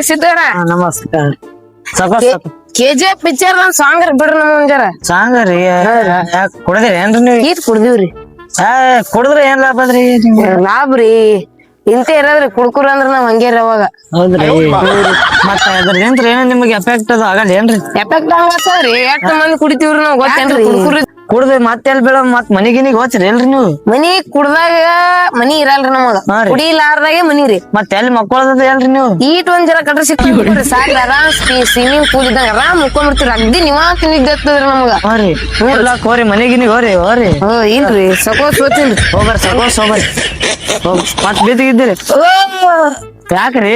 ಸಿದ್ದರ ನಮಸ್ಕಾರ ಸಕಾಸ್ KGF picture ನನ್ song ಬಿಡ್ರಿ ನಮ್ ಮುಂಜಾರ ಸಾಂಗ ರೀ ಯಾಕೆ ಕುಡದ್ರಿ ಏನ್ರಿ ನೀವು ಈಟ್ ಕುಡ್ದಿವ್ರಿ ಕುಡಿದ್ರೆ ಏನ್ ಲಾಭ ಅದ್ರಿ ಲಾಭ್ರಿ ಇಂತ ಇರೋದ್ರಿ ಕುಡ್ಕುರ ಅಂದ್ರ ನಾವ್ ಹಂಗೇರಿ ಅವಾಗ ಹೌದ್ರಿ ಮತ್ತ ಅದ್ರಲಿಂತ್ರ ಏನೋ ನಿಮ್ಗೆ ಎಫೆಕ್ಟ್ ಅದು ಆಗಲ್ಲ ಏನ್ರಿ ಎಫೆಕ್ಟ್ ಆಗತ್ತವ್ರಿ ಎಷ್ಟ್ ಮಂದಿ ಕುಡಿತೀವ್ರಿ ನಾವ್ ಗೊತ್ತೇನ್ರಿ ಕುಡ್ಕುರಿ ಕುಡ್ದು ಮತ್ತೆಲ್ ಬೀಳ ಮತ್ ಮನಿಗಿನಿಗ್ ಹೋಗ್ತೀರಿ ಎಲ್ರಿ ನೀವು ಮನಿ ಕುಡ್ದಾಗ ಮನಿ ಇರಲ್ರಿ ನಮಗ ಕುಡಿಲಾರ್ದಾಗೆ ಮನಿ ರೀ ಮತ್ತೆ ಎಲ್ಲಿ ಮಕ್ಕಳದ ಎಲ್ರಿ ನೀವು ಈಟ್ ಒಂದ್ ಜರ ಕಟ್ರ ಸಿಕ್ಬಿಡ್ರಿ ಸಾಕ್ ಆರಾಮ್ ಸ್ವಿಮ್ಮಿಂಗ್ ಪೂಲ್ ಇದ್ದಂಗ ಆರಾಮ್ ಮುಕ್ಕೊಂಡ್ಬಿಡ್ತೀರಿ ಅಗ್ದಿ ನಿವಾಂತ ನಿದ್ದತ್ತದ್ರಿ ನಮಗ ಹೋರಿ ಹೋರಿ ಮನಿಗಿನಿಗ್ ಹೋರಿ ಹೋರಿ ಇಲ್ರಿ ಸಕೋಸ್ ಹೋಗ್ತೀನಿ ಹೋಗ್ರಿ ಸಕೋಸ್ ಹೋಗ್ರಿ ಮತ್ ಬಿದ್ದಿದ್ದೀರಿ ಯಾಕ್ರಿ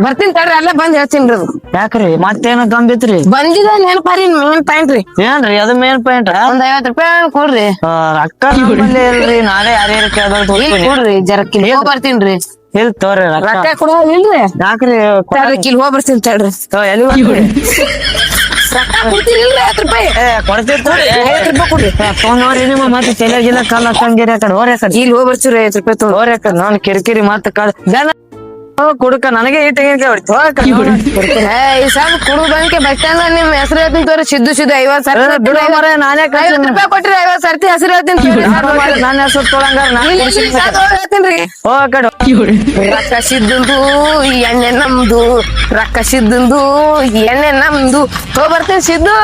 ಬರ್ತೀನಿ ತಡ್ರಿ ಅಲ್ಲೇ ಬಂದ್ ಹೇಳ್ತೀನಿ ಅದು ಯಾಕ್ರಿ ಮತ್ತೇನ ತಂಬಿತ್ರಿ ಬಂದಿದ ನೆನಪಾರಿ ಮೇನ್ ಪಾಯಿಂಟ್ ರೀ ಏನ್ರಿ ಅದು ಮೇನ್ ಪಾಯಿಂಟ್ ಒಂದ್ 50 ರೂಪಾಯಿ ಕೊಡ್ರಿ ರೊಕ್ಕ ನಮ್ಮಲ್ಲಿ ಇಲ್ರಿ ನಾಳೆ ಯಾರ್ಯಾರ ಇಲ್ಲಿ ಕೊಡ್ರಿ ಜರ ಕಿಲ್ ಹೋಗ್ ಬರ್ತೀನ್ರಿ ಇಲ್ ತೋರಿ ರೊಕ್ಕ ಕೊಡೋ ಇಲ್ರಿ ಯಾಕ್ರಿ ತಡ್ರಿ ಕಿಲ್ ಹೋಗ್ ಬರ್ತೀನಿ ತಡ್ರಿ ಎಲ್ಲಿ ಹೋಗ್ರಿ ರೊಕ್ಕ ಕೊಡ್ತೀರಿ ಇಲ್ರಿ 50 ರೂಪಾಯಿ ಕೊಡ್ತೀವಿ ತೋರಿ 50 ರೂಪಾಯಿ ಕೊಡ್ರಿ ಫೋನ್ ನೋಡಿ ನಿಮ್ಮ ಮತ್ತೆ ತಲೆಗಿಲ್ಲ ಕಾಲ ಹಾಕಂಗಿರಿ ಯಾಕಡೆ ಹೋರಿ ಯಾಕಡೆ ಇಲ್ಲಿ ಹೋಗ್ ಬರ್ತೀರಿ 50 ರೂಪಾಯಿ ತಗೊಂಡ್ ಹೋರಿ ಯಾಕಡೆ ನಾನು ಕಿರಿಕಿರಿ ಮತ್ತೆ ಕಾಲ ಕುಡುಕ ನನಗೆ ಈ ತೆಂಗಿನಕಾಯಿ ಹೊಡಿತು ಈ ಸಾಬ್ ಕುಡು ಬಂಕೆ ಬಸ್ ಸ್ಟ್ಯಾಂಡ್ ನಿಮ್ ಹೆಸರು ಹೇಳ್ತೀನಿ ತೋರಿ ಸಿದ್ದು 50 ಸರ್ತಿ ನಾನೇ 50 ರೂಪಾಯಿ ಕೊಟ್ರಿ 50 ಸರ್ತಿ ಹೆಸರು ಹೇಳ್ತೀನಿ ನನ್ನ ಹೆಸರು ತೊಳಂಗಾರ ಹೇಳ್ತೀನಿ ಹೋ ಕಡೆ ರೊಕ್ಕ ಸಿದ್ದಂದು ಎಣ್ಣೆ ನಮ್ದು ರೊಕ್ಕ ಸಿದ್ದಂದು ಎಣ್ಣೆ ನಮ್ದು ಹೋಗ್ ಬರ್ತೀನಿ ಸಿದ್ದು